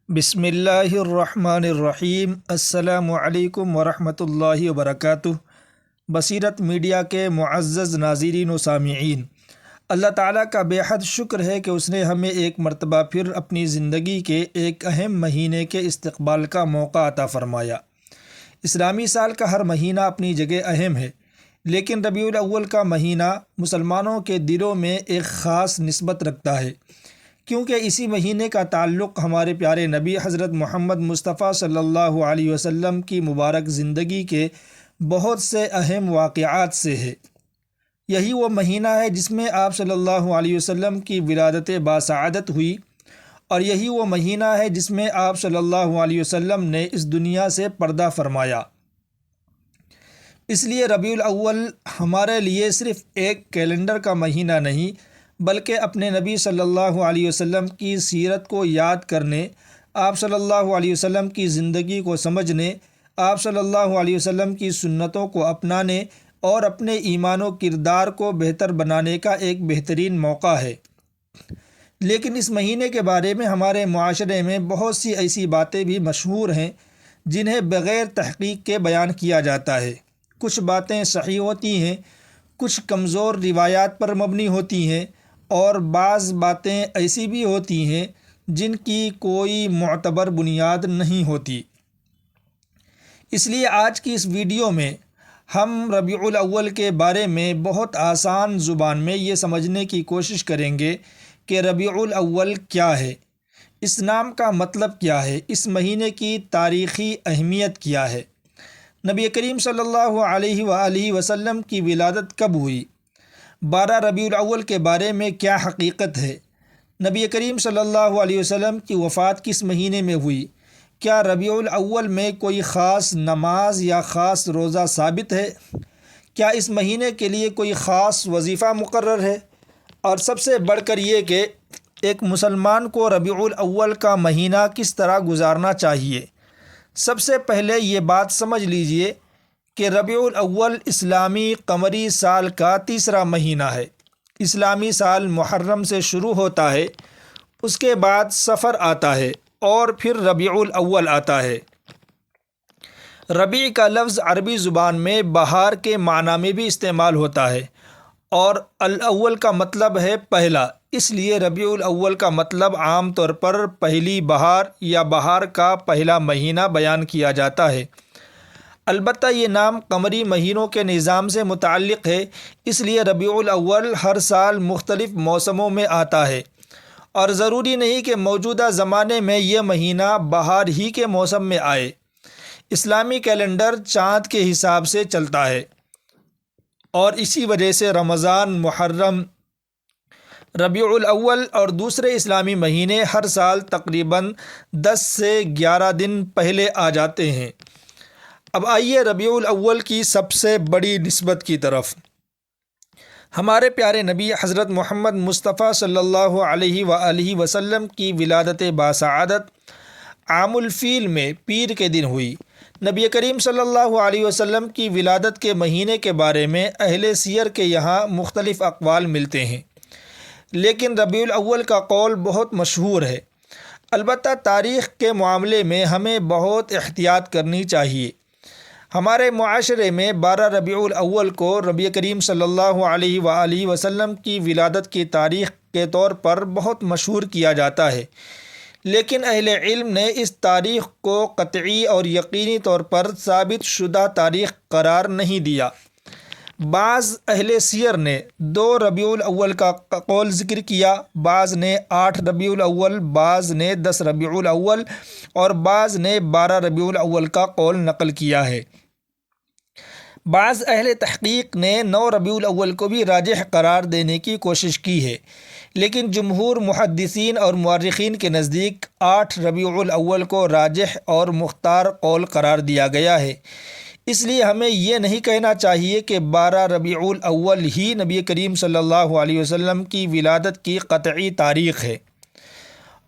بسم اللہ الرحمن الرحیم۔ السلام علیکم ورحمۃ اللہ وبرکاتہ۔ بصیرت میڈیا کے معزز ناظرین و سامعین، اللہ تعالیٰ کا بے حد شکر ہے کہ اس نے ہمیں ایک مرتبہ پھر اپنی زندگی کے ایک اہم مہینے کے استقبال کا موقع عطا فرمایا۔ اسلامی سال کا ہر مہینہ اپنی جگہ اہم ہے، لیکن ربیع الاول کا مہینہ مسلمانوں کے دلوں میں ایک خاص نسبت رکھتا ہے، کیونکہ اسی مہینے کا تعلق ہمارے پیارے نبی حضرت محمد مصطفیٰ صلی اللہ علیہ وسلم کی مبارک زندگی کے بہت سے اہم واقعات سے ہے۔ یہی وہ مہینہ ہے جس میں آپ صلی اللہ علیہ وسلم کی ولادت باسعادت ہوئی، اور یہی وہ مہینہ ہے جس میں آپ صلی اللہ علیہ وسلم نے اس دنیا سے پردہ فرمایا۔ اس لیے ربیع الاول ہمارے لیے صرف ایک کیلنڈر کا مہینہ نہیں، بلکہ اپنے نبی صلی اللہ علیہ وسلم کی سیرت کو یاد کرنے، آپ صلی اللہ علیہ وسلم کی زندگی کو سمجھنے، آپ صلی اللہ علیہ وسلم کی سنتوں کو اپنانے اور اپنے ایمان و کردار کو بہتر بنانے کا ایک بہترین موقع ہے۔ لیکن اس مہینے کے بارے میں ہمارے معاشرے میں بہت سی ایسی باتیں بھی مشہور ہیں جنہیں بغیر تحقیق کے بیان کیا جاتا ہے۔ کچھ باتیں صحیح ہوتی ہیں، کچھ کمزور روایات پر مبنی ہوتی ہیں، اور بعض باتیں ایسی بھی ہوتی ہیں جن کی کوئی معتبر بنیاد نہیں ہوتی۔ اس لیے آج کی اس ویڈیو میں ہم ربیع الاول کے بارے میں بہت آسان زبان میں یہ سمجھنے کی کوشش کریں گے کہ ربیع الاول کیا ہے، اس نام کا مطلب کیا ہے، اس مہینے کی تاریخی اہمیت کیا ہے، نبی کریم صلی اللہ علیہ وآلہ وسلم کی ولادت کب ہوئی، 12 ربیع الاول کے بارے میں کیا حقیقت ہے، نبی کریم صلی اللہ علیہ وسلم کی وفات کس مہینے میں ہوئی، کیا ربیع الاول میں کوئی خاص نماز یا خاص روزہ ثابت ہے، کیا اس مہینے کے لیے کوئی خاص وظیفہ مقرر ہے، اور سب سے بڑھ کر یہ کہ ایک مسلمان کو ربیع الاول کا مہینہ کس طرح گزارنا چاہیے۔ سب سے پہلے یہ بات سمجھ لیجئے کہ ربیع الاول اسلامی قمری سال کا تیسرا مہینہ ہے۔ اسلامی سال محرم سے شروع ہوتا ہے، اس کے بعد صفر آتا ہے اور پھر ربیع الاول آتا ہے۔ ربیع کا لفظ عربی زبان میں بہار کے معنی میں بھی استعمال ہوتا ہے، اور الاول کا مطلب ہے پہلا، اس لیے ربیع الاول کا مطلب عام طور پر پہلی بہار یا بہار کا پہلا مہینہ بیان کیا جاتا ہے۔ البتہ یہ نام قمری مہینوں کے نظام سے متعلق ہے، اس لیے ربیع الاول ہر سال مختلف موسموں میں آتا ہے، اور ضروری نہیں کہ موجودہ زمانے میں یہ مہینہ بہار ہی کے موسم میں آئے۔ اسلامی کیلنڈر چاند کے حساب سے چلتا ہے، اور اسی وجہ سے رمضان، محرم، ربیع الاول اور دوسرے اسلامی مہینے ہر سال تقریباً 10 سے 11 دن پہلے آ جاتے ہیں۔ اب آئیے ربیع الاول کی سب سے بڑی نسبت کی طرف۔ ہمارے پیارے نبی حضرت محمد مصطفیٰ صلی اللہ علیہ وآلہ وسلم کی ولادت باسعادت عام الفیل میں پیر کے دن ہوئی۔ نبی کریم صلی اللہ علیہ وسلم کی ولادت کے مہینے کے بارے میں اہل سیر کے یہاں مختلف اقوال ملتے ہیں، لیکن ربیع الاول کا قول بہت مشہور ہے۔ البتہ تاریخ کے معاملے میں ہمیں بہت احتیاط کرنی چاہیے۔ ہمارے معاشرے میں 12 ربیع الاول کو نبی کریم صلی اللہ علیہ وآلہ وسلم کی ولادت کی تاریخ کے طور پر بہت مشہور کیا جاتا ہے، لیکن اہل علم نے اس تاریخ کو قطعی اور یقینی طور پر ثابت شدہ تاریخ قرار نہیں دیا۔ بعض اہل سیر نے 2 ربیع الاول کا قول ذکر کیا، بعض نے 8 ربیع الاول، بعض نے 10 ربیع الاول، اور بعض نے 12 ربیع الاول کا قول نقل کیا ہے۔ بعض اہل تحقیق نے 9 ربیع الاول کو بھی راجح قرار دینے کی کوشش کی ہے، لیکن جمہور محدثین اور مورخین کے نزدیک 8 ربیع الاول کو راجح اور مختار قول قرار دیا گیا ہے۔ اس لیے ہمیں یہ نہیں کہنا چاہیے کہ 12 ربیع الاول ہی نبی کریم صلی اللہ علیہ وسلم کی ولادت کی قطعی تاریخ ہے،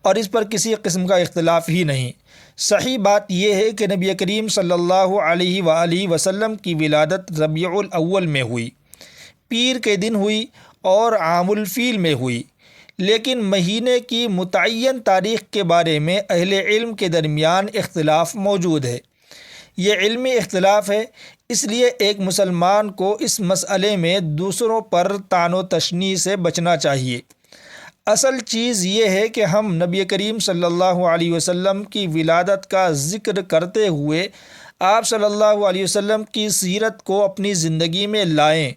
اور اس پر کسی قسم کا اختلاف ہی نہیں۔ صحیح بات یہ ہے کہ نبی کریم صلی اللہ علیہ وآلہ وسلم کی ولادت ربیع الاول میں ہوئی، پیر کے دن ہوئی اور عام الفیل میں ہوئی، لیکن مہینے کی متعین تاریخ کے بارے میں اہل علم کے درمیان اختلاف موجود ہے۔ یہ علمی اختلاف ہے، اس لیے ایک مسلمان کو اس مسئلے میں دوسروں پر طعن و تشنیع سے بچنا چاہیے۔ اصل چیز یہ ہے کہ ہم نبی کریم صلی اللہ علیہ وسلم کی ولادت کا ذکر کرتے ہوئے آپ صلی اللہ علیہ وسلم کی سیرت کو اپنی زندگی میں لائیں۔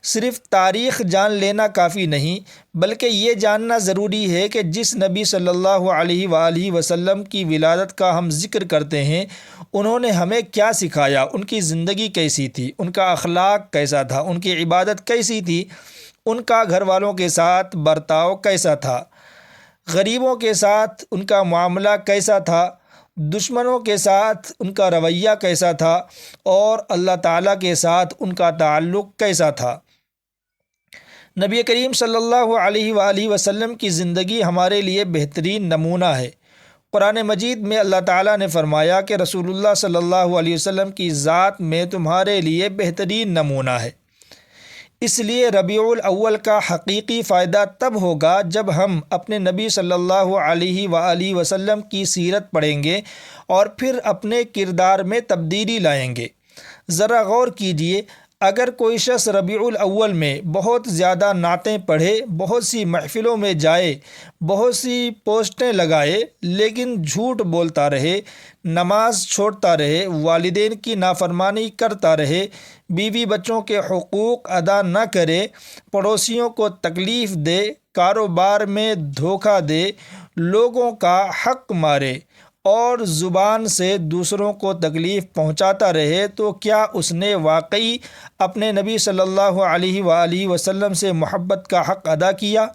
صرف تاریخ جان لینا کافی نہیں، بلکہ یہ جاننا ضروری ہے کہ جس نبی صلی اللہ علیہ وآلہ وسلم کی ولادت کا ہم ذکر کرتے ہیں، انہوں نے ہمیں کیا سکھایا، ان کی زندگی کیسی تھی، ان کا اخلاق کیسا تھا، ان کی عبادت کیسی تھی، ان کا گھر والوں کے ساتھ برتاؤ کیسا تھا، غریبوں کے ساتھ ان کا معاملہ کیسا تھا، دشمنوں کے ساتھ ان کا رویہ کیسا تھا، اور اللہ تعالیٰ کے ساتھ ان کا تعلق کیسا تھا۔ نبی کریم صلی اللہ علیہ وآلہ وسلم کی زندگی ہمارے لیے بہترین نمونہ ہے۔ قرآن مجید میں اللہ تعالیٰ نے فرمایا کہ رسول اللہ صلی اللہ علیہ وسلم کی ذات میں تمہارے لیے بہترین نمونہ ہے۔ اس لیے ربیع الاول کا حقیقی فائدہ تب ہوگا جب ہم اپنے نبی صلی اللہ علیہ وآلہ وسلم کی سیرت پڑھیں گے اور پھر اپنے کردار میں تبدیلی لائیں گے۔ ذرا غور کیجئے، اگر کوئی شخص ربیع الاول میں بہت زیادہ نعتیں پڑھے، بہت سی محفلوں میں جائے، بہت سی پوسٹیں لگائے، لیکن جھوٹ بولتا رہے، نماز چھوڑتا رہے، والدین کی نافرمانی کرتا رہے، بیوی بچوں کے حقوق ادا نہ کرے، پڑوسیوں کو تکلیف دے، کاروبار میں دھوکہ دے، لوگوں کا حق مارے اور زبان سے دوسروں کو تکلیف پہنچاتا رہے، تو کیا اس نے واقعی اپنے نبی صلی اللہ علیہ وآلہ وسلم سے محبت کا حق ادا کیا؟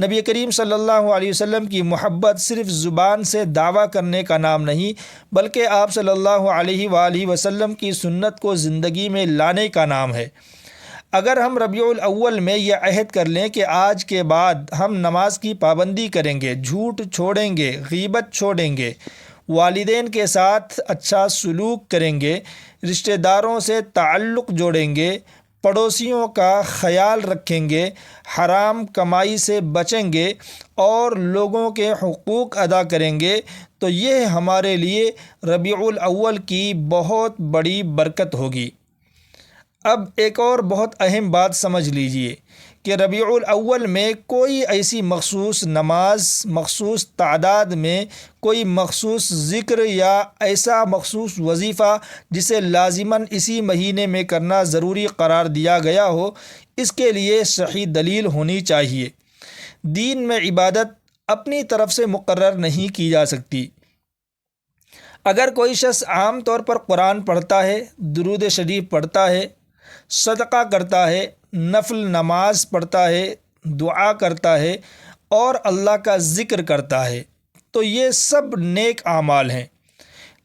نبی کریم صلی اللہ علیہ وسلم کی محبت صرف زبان سے دعویٰ کرنے کا نام نہیں، بلکہ آپ صلی اللہ علیہ وآلہ وسلم کی سنت کو زندگی میں لانے کا نام ہے۔ اگر ہم ربیع الاول میں یہ عہد کر لیں کہ آج کے بعد ہم نماز کی پابندی کریں گے، جھوٹ چھوڑیں گے، غیبت چھوڑیں گے، والدین کے ساتھ اچھا سلوک کریں گے، رشتہ داروں سے تعلق جوڑیں گے، پڑوسیوں کا خیال رکھیں گے، حرام کمائی سے بچیں گے اور لوگوں کے حقوق ادا کریں گے، تو یہ ہمارے لیے ربیع الاول کی بہت بڑی برکت ہوگی۔ اب ایک اور بہت اہم بات سمجھ لیجئے کہ ربیع الاول میں کوئی ایسی مخصوص نماز، مخصوص تعداد میں کوئی مخصوص ذکر یا ایسا مخصوص وظیفہ جسے لازماً اسی مہینے میں کرنا ضروری قرار دیا گیا ہو، اس کے لیے صحیح دلیل ہونی چاہیے۔ دین میں عبادت اپنی طرف سے مقرر نہیں کی جا سکتی۔ اگر کوئی شخص عام طور پر قرآن پڑھتا ہے، درود شریف پڑھتا ہے، صدقہ کرتا ہے، نفل نماز پڑھتا ہے، دعا کرتا ہے اور اللہ کا ذکر کرتا ہے، تو یہ سب نیک اعمال ہیں،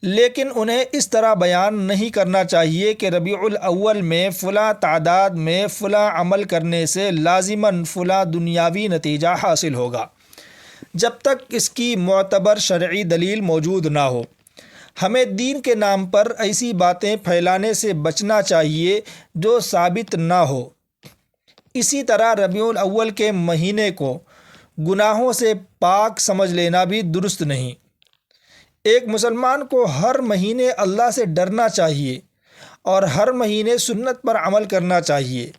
لیکن انہیں اس طرح بیان نہیں کرنا چاہیے کہ ربیع الاول میں فلاں تعداد میں فلاں عمل کرنے سے لازماً فلاں دنیاوی نتیجہ حاصل ہوگا، جب تک اس کی معتبر شرعی دلیل موجود نہ ہو۔ ہمیں دین کے نام پر ایسی باتیں پھیلانے سے بچنا چاہیے جو ثابت نہ ہو۔ اسی طرح ربیع الاول کے مہینے کو گناہوں سے پاک سمجھ لینا بھی درست نہیں۔ ایک مسلمان کو ہر مہینے اللہ سے ڈرنا چاہیے اور ہر مہینے سنت پر عمل کرنا چاہیے۔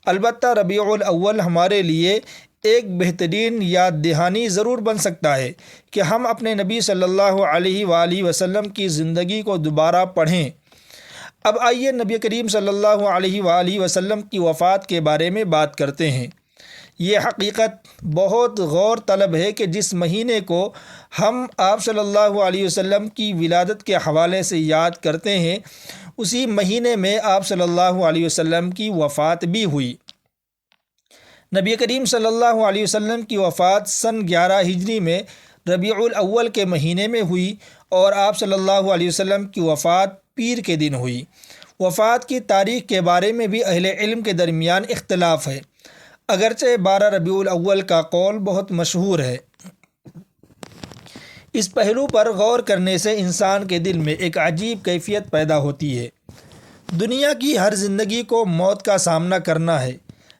البتہ ربیع الاول ہمارے لیے ایک بہترین یاد دہانی ضرور بن سکتا ہے کہ ہم اپنے نبی صلی اللہ علیہ وآلہ وسلم کی زندگی کو دوبارہ پڑھیں۔ اب آئیے نبی کریم صلی اللہ علیہ وآلہ وسلم کی وفات کے بارے میں بات کرتے ہیں۔ یہ حقیقت بہت غور طلب ہے کہ جس مہینے کو ہم آپ صلی اللہ علیہ وسلم کی ولادت کے حوالے سے یاد کرتے ہیں، اسی مہینے میں آپ صلی اللہ علیہ وسلم کی وفات بھی ہوئی۔ نبی کریم صلی اللہ علیہ وسلم کی وفات سن 11 ہجری میں ربیع الاول کے مہینے میں ہوئی اور آپ صلی اللہ علیہ وسلم کی وفات پیر کے دن ہوئی۔ وفات کی تاریخ کے بارے میں بھی اہل علم کے درمیان اختلاف ہے، اگرچہ 12 ربیع الاول کا قول بہت مشہور ہے۔ اس پہلو پر غور کرنے سے انسان کے دل میں ایک عجیب کیفیت پیدا ہوتی ہے۔ دنیا کی ہر زندگی کو موت کا سامنا کرنا ہے،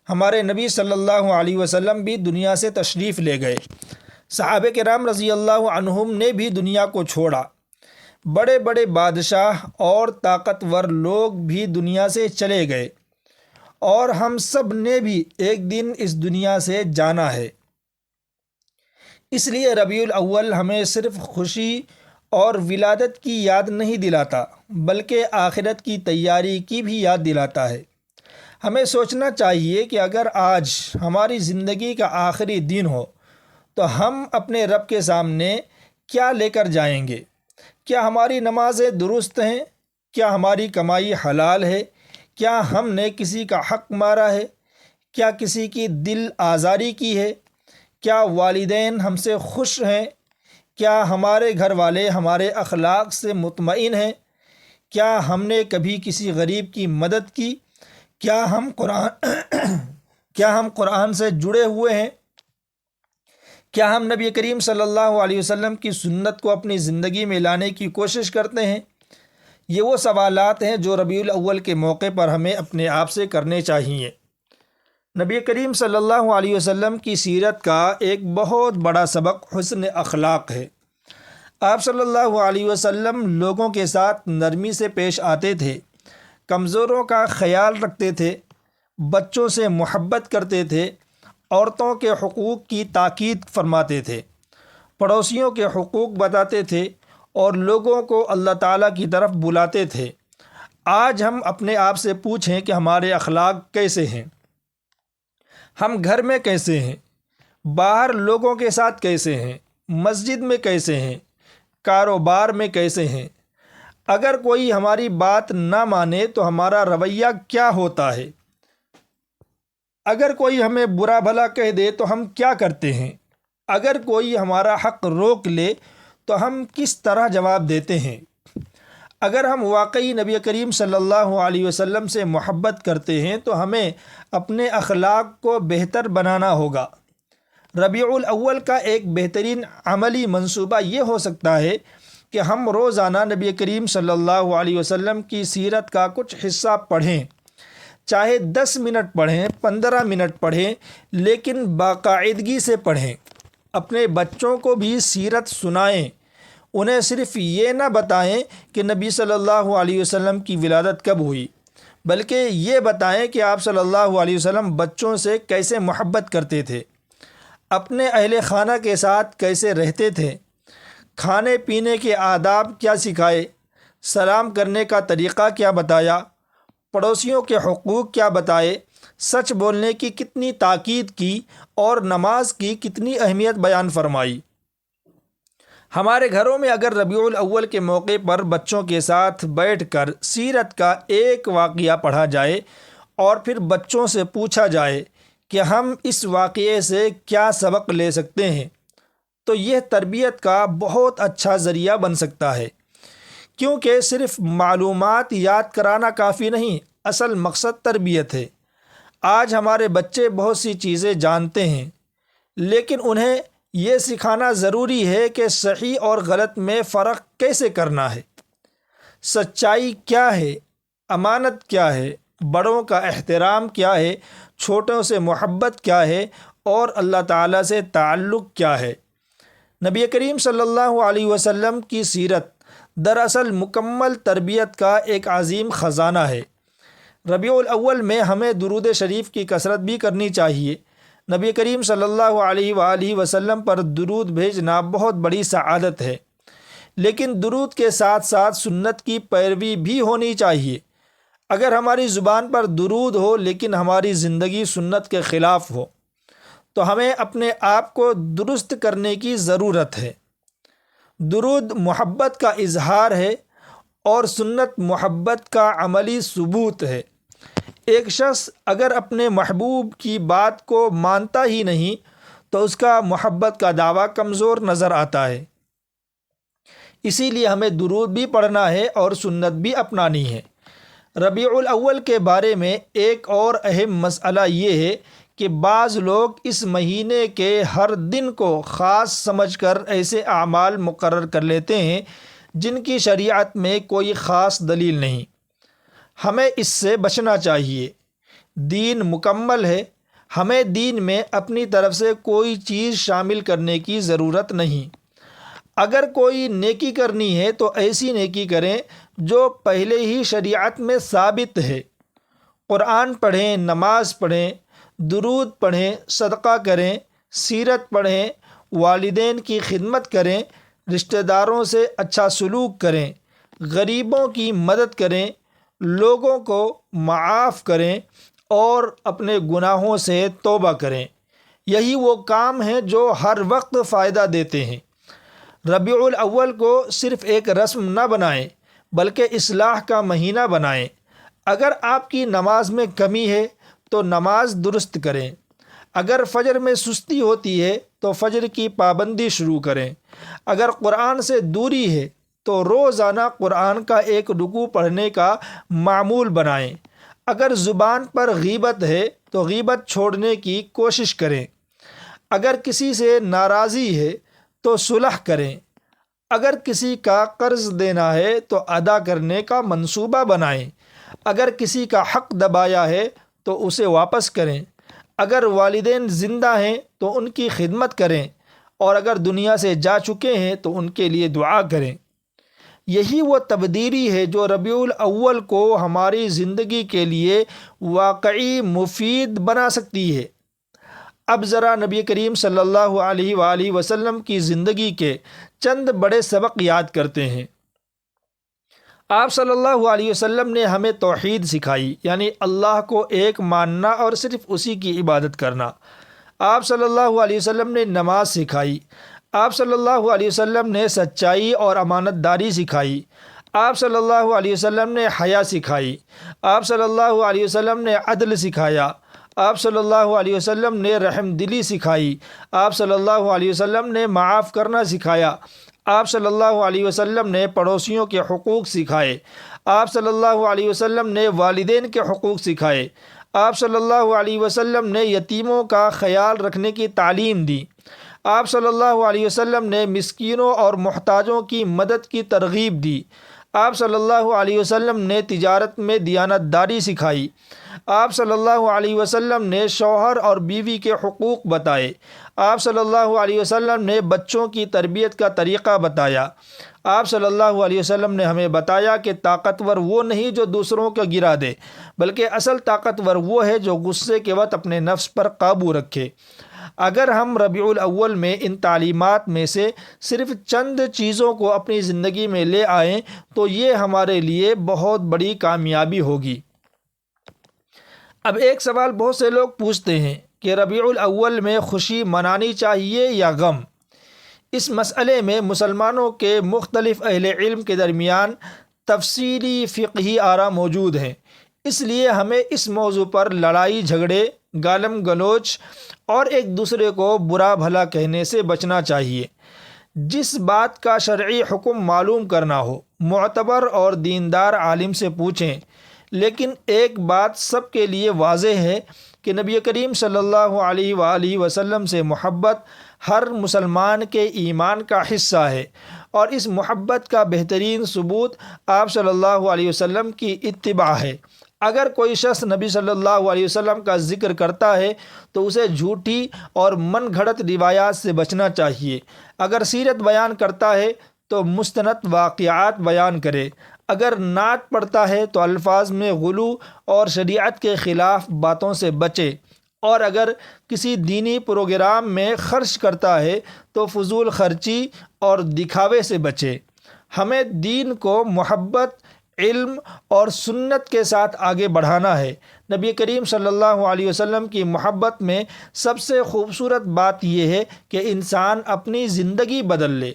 ہمارے نبی صلی اللہ علیہ وسلم بھی دنیا سے تشریف لے گئے، صحابہ کرام رضی اللہ عنہم نے بھی دنیا کو چھوڑا، بڑے بڑے بادشاہ اور طاقتور لوگ بھی دنیا سے چلے گئے، اور ہم سب نے بھی ایک دن اس دنیا سے جانا ہے۔ اس لیے ربیع الاول ہمیں صرف خوشی اور ولادت کی یاد نہیں دلاتا، بلکہ آخرت کی تیاری کی بھی یاد دلاتا ہے۔ ہمیں سوچنا چاہیے کہ اگر آج ہماری زندگی کا آخری دن ہو تو ہم اپنے رب کے سامنے کیا لے کر جائیں گے؟ کیا ہماری نمازیں درست ہیں؟ کیا ہماری کمائی حلال ہے؟ کیا ہم نے کسی کا حق مارا ہے؟ کیا کسی کی دل آزاری کی ہے؟ کیا والدین ہم سے خوش ہیں؟ کیا ہمارے گھر والے ہمارے اخلاق سے مطمئن ہیں؟ کیا ہم نے کبھی کسی غریب کی مدد کی؟ کیا ہم قرآن سے جڑے ہوئے ہیں؟ کیا ہم نبی کریم صلی اللہ علیہ وسلم کی سنت کو اپنی زندگی میں لانے کی کوشش کرتے ہیں؟ یہ وہ سوالات ہیں جو ربیع الاول کے موقع پر ہمیں اپنے آپ سے کرنے چاہیے۔ نبی کریم صلی اللہ علیہ وسلم کی سیرت کا ایک بہت بڑا سبق حسن اخلاق ہے۔ آپ صلی اللہ علیہ وسلم لوگوں کے ساتھ نرمی سے پیش آتے تھے، کمزوروں کا خیال رکھتے تھے، بچوں سے محبت کرتے تھے، عورتوں کے حقوق کی تاکید فرماتے تھے، پڑوسیوں کے حقوق بتاتے تھے اور لوگوں کو اللہ تعالیٰ کی طرف بلاتے تھے۔ آج ہم اپنے آپ سے پوچھیں کہ ہمارے اخلاق کیسے ہیں؟ ہم گھر میں کیسے ہیں؟ باہر لوگوں کے ساتھ کیسے ہیں؟ مسجد میں کیسے ہیں؟ کاروبار میں کیسے ہیں؟ اگر کوئی ہماری بات نہ مانے تو ہمارا رویہ کیا ہوتا ہے؟ اگر کوئی ہمیں برا بھلا کہہ دے تو ہم کیا کرتے ہیں؟ اگر کوئی ہمارا حق روک لے تو ہم کس طرح جواب دیتے ہیں؟ اگر ہم واقعی نبی کریم صلی اللہ علیہ وسلم سے محبت کرتے ہیں تو ہمیں اپنے اخلاق کو بہتر بنانا ہوگا۔ ربیع الاول کا ایک بہترین عملی منصوبہ یہ ہو سکتا ہے کہ ہم روزانہ نبی کریم صلی اللہ علیہ وسلم کی سیرت کا کچھ حصہ پڑھیں، چاہے 10 منٹ پڑھیں، 15 منٹ پڑھیں، لیکن باقاعدگی سے پڑھیں۔ اپنے بچوں کو بھی سیرت سنائیں، انہیں صرف یہ نہ بتائیں کہ نبی صلی اللہ علیہ وسلم کی ولادت کب ہوئی، بلکہ یہ بتائیں کہ آپ صلی اللہ علیہ وسلم بچوں سے کیسے محبت کرتے تھے، اپنے اہل خانہ کے ساتھ کیسے رہتے تھے، کھانے پینے کے آداب کیا سکھائے، سلام کرنے کا طریقہ کیا بتایا، پڑوسیوں کے حقوق کیا بتائے، سچ بولنے کی کتنی تاکید کی اور نماز کی کتنی اہمیت بیان فرمائی۔ ہمارے گھروں میں اگر ربیع الاول کے موقع پر بچوں کے ساتھ بیٹھ کر سیرت کا ایک واقعہ پڑھا جائے اور پھر بچوں سے پوچھا جائے کہ ہم اس واقعے سے کیا سبق لے سکتے ہیں، تو یہ تربیت کا بہت اچھا ذریعہ بن سکتا ہے، کیونکہ صرف معلومات یاد کرانا کافی نہیں، اصل مقصد تربیت ہے۔ آج ہمارے بچے بہت سی چیزیں جانتے ہیں، لیکن انہیں یہ سکھانا ضروری ہے کہ صحیح اور غلط میں فرق کیسے کرنا ہے، سچائی کیا ہے، امانت کیا ہے، بڑوں کا احترام کیا ہے، چھوٹوں سے محبت کیا ہے اور اللہ تعالیٰ سے تعلق کیا ہے۔ نبی کریم صلی اللہ علیہ وسلم کی سیرت دراصل مکمل تربیت کا ایک عظیم خزانہ ہے۔ ربیع الاول میں ہمیں درود شریف کی کثرت بھی کرنی چاہیے۔ نبی کریم صلی اللہ علیہ وآلہ وسلم پر درود بھیجنا بہت بڑی سعادت ہے، لیکن درود کے ساتھ ساتھ سنت کی پیروی بھی ہونی چاہیے۔ اگر ہماری زبان پر درود ہو لیکن ہماری زندگی سنت کے خلاف ہو تو ہمیں اپنے آپ کو درست کرنے کی ضرورت ہے۔ درود محبت کا اظہار ہے اور سنت محبت کا عملی ثبوت ہے۔ ایک شخص اگر اپنے محبوب کی بات کو مانتا ہی نہیں تو اس کا محبت کا دعویٰ کمزور نظر آتا ہے۔ اسی لیے ہمیں درود بھی پڑھنا ہے اور سنت بھی اپنانی ہے۔ ربیع الاول کے بارے میں ایک اور اہم مسئلہ یہ ہے کہ بعض لوگ اس مہینے کے ہر دن کو خاص سمجھ کر ایسے اعمال مقرر کر لیتے ہیں جن کی شریعت میں کوئی خاص دلیل نہیں۔ ہمیں اس سے بچنا چاہیے۔ دین مکمل ہے، ہمیں دین میں اپنی طرف سے کوئی چیز شامل کرنے کی ضرورت نہیں۔ اگر کوئی نیکی کرنی ہے تو ایسی نیکی کریں جو پہلے ہی شریعت میں ثابت ہے۔ قرآن پڑھیں، نماز پڑھیں، درود پڑھیں، صدقہ کریں، سیرت پڑھیں، والدین کی خدمت کریں، رشتہ داروں سے اچھا سلوک کریں، غریبوں کی مدد کریں، لوگوں کو معاف کریں اور اپنے گناہوں سے توبہ کریں۔ یہی وہ کام ہیں جو ہر وقت فائدہ دیتے ہیں۔ ربیع الاول کو صرف ایک رسم نہ بنائیں بلکہ اصلاح کا مہینہ بنائیں۔ اگر آپ کی نماز میں کمی ہے تو نماز درست کریں۔ اگر فجر میں سستی ہوتی ہے تو فجر کی پابندی شروع کریں۔ اگر قرآن سے دوری ہے تو روزانہ قرآن کا ایک رکوع پڑھنے کا معمول بنائیں۔ اگر زبان پر غیبت ہے تو غیبت چھوڑنے کی کوشش کریں۔ اگر کسی سے ناراضی ہے تو صلح کریں۔ اگر کسی کا قرض دینا ہے تو ادا کرنے کا منصوبہ بنائیں۔ اگر کسی کا حق دبایا ہے تو اسے واپس کریں۔ اگر والدین زندہ ہیں تو ان کی خدمت کریں، اور اگر دنیا سے جا چکے ہیں تو ان کے لیے دعا کریں۔ یہی وہ تبدیلی ہے جو ربیع الاول کو ہماری زندگی کے لیے واقعی مفید بنا سکتی ہے۔ اب ذرا نبی کریم صلی اللہ علیہ وآلہ وسلم کی زندگی کے چند بڑے سبق یاد کرتے ہیں۔ آپ صلی اللہ علیہ وسلم نے ہمیں توحید سکھائی، یعنی اللہ کو ایک ماننا اور صرف اسی کی عبادت کرنا۔ آپ صلی اللہ علیہ وسلم نے نماز سکھائی۔ آپ صلی اللہ علیہ وسلم نے سچائی اور امانت داری سکھائی۔ آپ صلی اللہ علیہ وسلم نے حیا سکھائی۔ آپ صلی اللہ علیہ وسلم نے عدل سکھایا۔ آپ صلی اللہ علیہ وسلم نے رحم دلی سکھائی۔ آپ صلی اللہ علیہ وسلم نے معاف کرنا سکھایا۔ آپ صلی اللہ علیہ وسلم نے پڑوسیوں کے حقوق سکھائے۔ آپ صلی اللہ علیہ وسلم نے والدین کے حقوق سکھائے۔ آپ صلی اللہ علیہ وسلم نے یتیموں کا خیال رکھنے کی تعلیم دی۔ آپ صلی اللہ علیہ وسلم نے مسکینوں اور محتاجوں کی مدد کی ترغیب دی۔ آپ صلی اللہ علیہ وسلم نے تجارت میں دیانت داری سکھائی۔ آپ صلی اللہ علیہ وسلم نے شوہر اور بیوی کے حقوق بتائے۔ آپ صلی اللہ علیہ وسلم نے بچوں کی تربیت کا طریقہ بتایا۔ آپ صلی اللہ علیہ وسلم نے ہمیں بتایا کہ طاقتور وہ نہیں جو دوسروں کو گرا دے، بلکہ اصل طاقتور وہ ہے جو غصے کے وقت اپنے نفس پر قابو رکھے۔ اگر ہم ربیع الاول میں ان تعلیمات میں سے صرف چند چیزوں کو اپنی زندگی میں لے آئیں تو یہ ہمارے لیے بہت بڑی کامیابی ہوگی۔ اب ایک سوال بہت سے لوگ پوچھتے ہیں کہ ربیع الاول میں خوشی منانی چاہیے یا غم؟ اس مسئلے میں مسلمانوں کے مختلف اہل علم کے درمیان تفصیلی فقہی آراء موجود ہیں، اس لیے ہمیں اس موضوع پر لڑائی جھگڑے، گالم گلوچ اور ایک دوسرے کو برا بھلا کہنے سے بچنا چاہیے۔ جس بات کا شرعی حکم معلوم کرنا ہو معتبر اور دیندار عالم سے پوچھیں، لیکن ایک بات سب کے لیے واضح ہے کہ نبی کریم صلی اللہ علیہ وآلہ وسلم سے محبت ہر مسلمان کے ایمان کا حصہ ہے، اور اس محبت کا بہترین ثبوت آپ صلی اللہ علیہ وسلم کی اتباع ہے۔ اگر کوئی شخص نبی صلی اللہ علیہ وسلم کا ذکر کرتا ہے تو اسے جھوٹی اور من گھڑت روایات سے بچنا چاہیے۔ اگر سیرت بیان کرتا ہے تو مستند واقعات بیان کرے۔ اگر نعت پڑھتا ہے تو الفاظ میں غلو اور شریعت کے خلاف باتوں سے بچے، اور اگر کسی دینی پروگرام میں خرچ کرتا ہے تو فضول خرچی اور دکھاوے سے بچے۔ ہمیں دین کو محبت، علم اور سنت کے ساتھ آگے بڑھانا ہے۔ نبی کریم صلی اللہ علیہ وسلم کی محبت میں سب سے خوبصورت بات یہ ہے کہ انسان اپنی زندگی بدل لے۔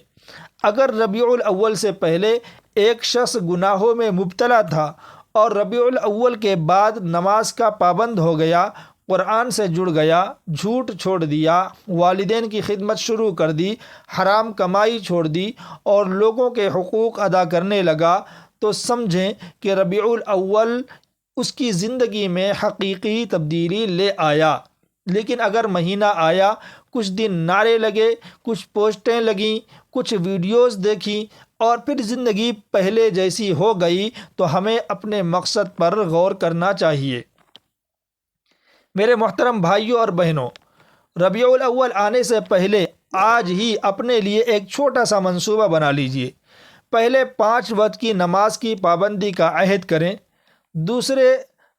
اگر ربیع الاول سے پہلے ایک شخص گناہوں میں مبتلا تھا اور ربیع الاول کے بعد نماز کا پابند ہو گیا، قرآن سے جڑ گیا، جھوٹ چھوڑ دیا، والدین کی خدمت شروع کر دی، حرام کمائی چھوڑ دی اور لوگوں کے حقوق ادا کرنے لگا، تو سمجھیں کہ ربیع الاول اس کی زندگی میں حقیقی تبدیلی لے آیا۔ لیکن اگر مہینہ آیا، کچھ دن نعرے لگے، کچھ پوسٹیں لگیں، کچھ ویڈیوز دیکھیں اور پھر زندگی پہلے جیسی ہو گئی، تو ہمیں اپنے مقصد پر غور کرنا چاہیے۔ میرے محترم بھائیوں اور بہنوں، ربیع الاول آنے سے پہلے آج ہی اپنے لیے ایک چھوٹا سا منصوبہ بنا لیجئے۔ پہلے 5 وقت کی نماز کی پابندی کا عہد کریں۔ دوسرے،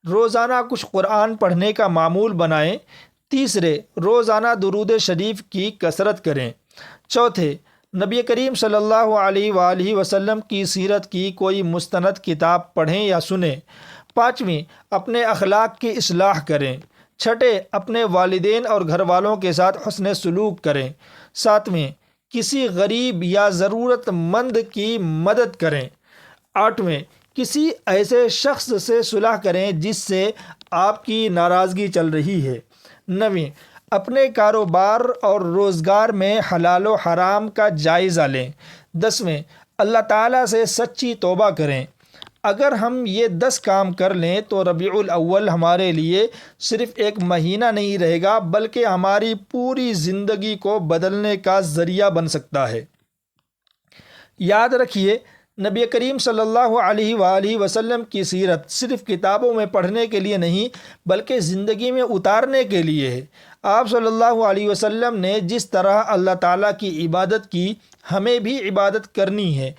روزانہ کچھ قرآن پڑھنے کا معمول بنائیں۔ تیسرے، روزانہ درود شریف کی کثرت کریں۔ چوتھے، نبی کریم صلی اللہ علیہ وآلہ وسلم کی سیرت کی کوئی مستند کتاب پڑھیں یا سنیں۔ پانچویں، اپنے اخلاق کی اصلاح کریں۔ چھٹے، اپنے والدین اور گھر والوں کے ساتھ حسن سلوک کریں۔ ساتویں، کسی غریب یا ضرورت مند کی مدد کریں۔ آٹھویں، کسی ایسے شخص سے صلح کریں جس سے آپ کی ناراضگی چل رہی ہے۔ نویں، اپنے کاروبار اور روزگار میں حلال و حرام کا جائزہ لیں۔ 10ویں، اللہ تعالیٰ سے سچی توبہ کریں۔ اگر ہم یہ 10 کام کر لیں تو ربیع الاول ہمارے لیے صرف ایک مہینہ نہیں رہے گا، بلکہ ہماری پوری زندگی کو بدلنے کا ذریعہ بن سکتا ہے۔ یاد رکھیے، نبی کریم صلی اللہ علیہ وآلہ وسلم کی سیرت صرف کتابوں میں پڑھنے کے لیے نہیں بلکہ زندگی میں اتارنے کے لیے ہے۔ آپ صلی اللہ علیہ وسلم نے جس طرح اللہ تعالیٰ کی عبادت کی، ہمیں بھی عبادت کرنی ہے۔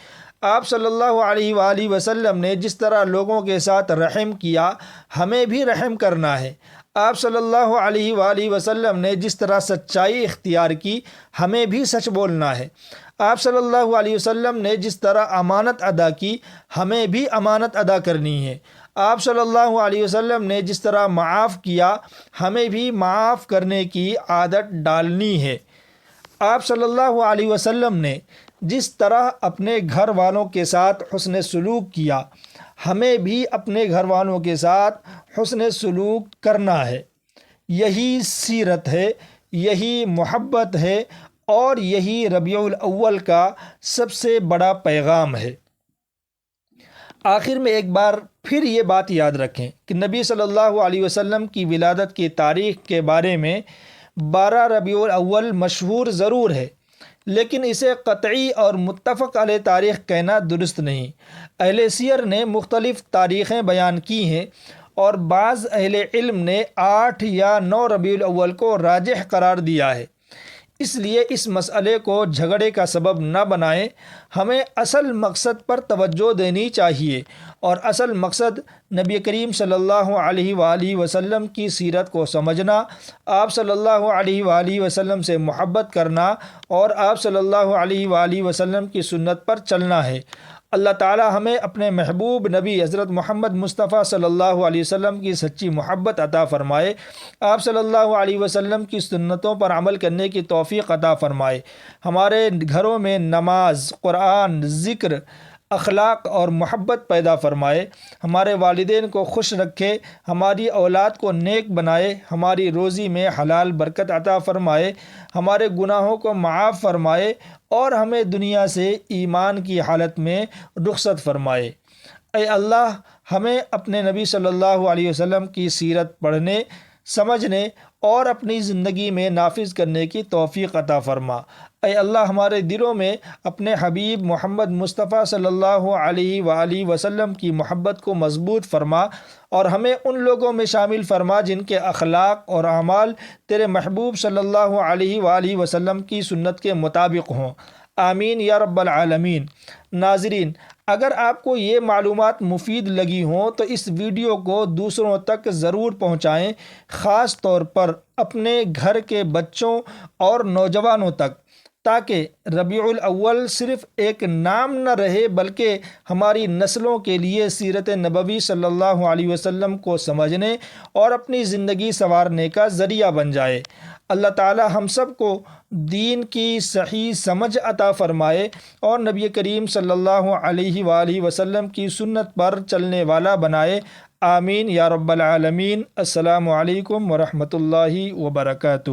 آپ صلی اللہ علیہ وآلہ وسلم نے جس طرح لوگوں کے ساتھ رحم کیا، ہمیں بھی رحم کرنا ہے۔ آپ صلی اللہ علیہ وآلہ وسلم نے جس طرح سچائی اختیار کی، ہمیں بھی سچ بولنا ہے۔ آپ صلی اللہ علیہ وسلم نے جس طرح امانت ادا کی، ہمیں بھی امانت ادا کرنی ہے۔ آپ صلی اللہ علیہ وسلم نے جس طرح معاف کیا، ہمیں بھی معاف کرنے کی عادت ڈالنی ہے۔ آپ صلی اللہ علیہ وسلم نے جس طرح اپنے گھر والوں کے ساتھ حسن سلوک کیا، ہمیں بھی اپنے گھر والوں کے ساتھ حسن سلوک کرنا ہے۔ یہی سیرت ہے، یہی محبت ہے اور یہی ربیع الاول کا سب سے بڑا پیغام ہے۔ آخر میں ایک بار پھر یہ بات یاد رکھیں کہ نبی صلی اللہ علیہ وسلم کی ولادت کی تاریخ کے بارے میں 12 ربیع الاول مشہور ضرور ہے، لیکن اسے قطعی اور متفق علیہ تاریخ کہنا درست نہیں۔ اہل سیر نے مختلف تاریخیں بیان کی ہیں اور بعض اہل علم نے 8 یا 9 ربیع الاول کو راجح قرار دیا ہے۔ اس لیے اس مسئلے کو جھگڑے کا سبب نہ بنائیں۔ ہمیں اصل مقصد پر توجہ دینی چاہیے، اور اصل مقصد نبی کریم صلی اللہ علیہ وآلہ وسلم کی سیرت کو سمجھنا، آپ صلی اللہ علیہ وآلہ وسلم سے محبت کرنا اور آپ صلی اللہ علیہ وآلہ وسلم کی سنت پر چلنا ہے۔ اللہ تعالی ہمیں اپنے محبوب نبی حضرت محمد مصطفیٰ صلی اللہ علیہ وسلم کی سچی محبت عطا فرمائے، آپ صلی اللہ علیہ وسلم کی سنتوں پر عمل کرنے کی توفیق عطا فرمائے، ہمارے گھروں میں نماز، قرآن، ذکر، اخلاق اور محبت پیدا فرمائے، ہمارے والدین کو خوش رکھے، ہماری اولاد کو نیک بنائے، ہماری روزی میں حلال برکت عطا فرمائے، ہمارے گناہوں کو معاف فرمائے اور ہمیں دنیا سے ایمان کی حالت میں رخصت فرمائے۔ اے اللہ، ہمیں اپنے نبی صلی اللہ علیہ وسلم کی سیرت پڑھنے، سمجھنے اور اپنی زندگی میں نافذ کرنے کی توفیق عطا فرما۔ اے اللہ، ہمارے دلوں میں اپنے حبیب محمد مصطفیٰ صلی اللہ علیہ وآلہ وسلم کی محبت کو مضبوط فرما اور ہمیں ان لوگوں میں شامل فرما جن کے اخلاق اور اعمال تیرے محبوب صلی اللہ علیہ وآلہ وسلم کی سنت کے مطابق ہوں۔ آمین یا رب العالمین۔ ناظرین، اگر آپ کو یہ معلومات مفید لگی ہوں تو اس ویڈیو کو دوسروں تک ضرور پہنچائیں، خاص طور پر اپنے گھر کے بچوں اور نوجوانوں تک، تاکہ ربیع الاول صرف ایک نام نہ رہے بلکہ ہماری نسلوں کے لیے سیرت نبوی صلی اللہ علیہ وسلم کو سمجھنے اور اپنی زندگی سنوارنے کا ذریعہ بن جائے۔ اللہ تعالی ہم سب کو دین کی صحیح سمجھ عطا فرمائے اور نبی کریم صلی اللہ علیہ وآلہ وسلم کی سنت پر چلنے والا بنائے۔ آمین یا رب العالمین۔ السلام علیکم ورحمۃ اللہ وبرکاتہ۔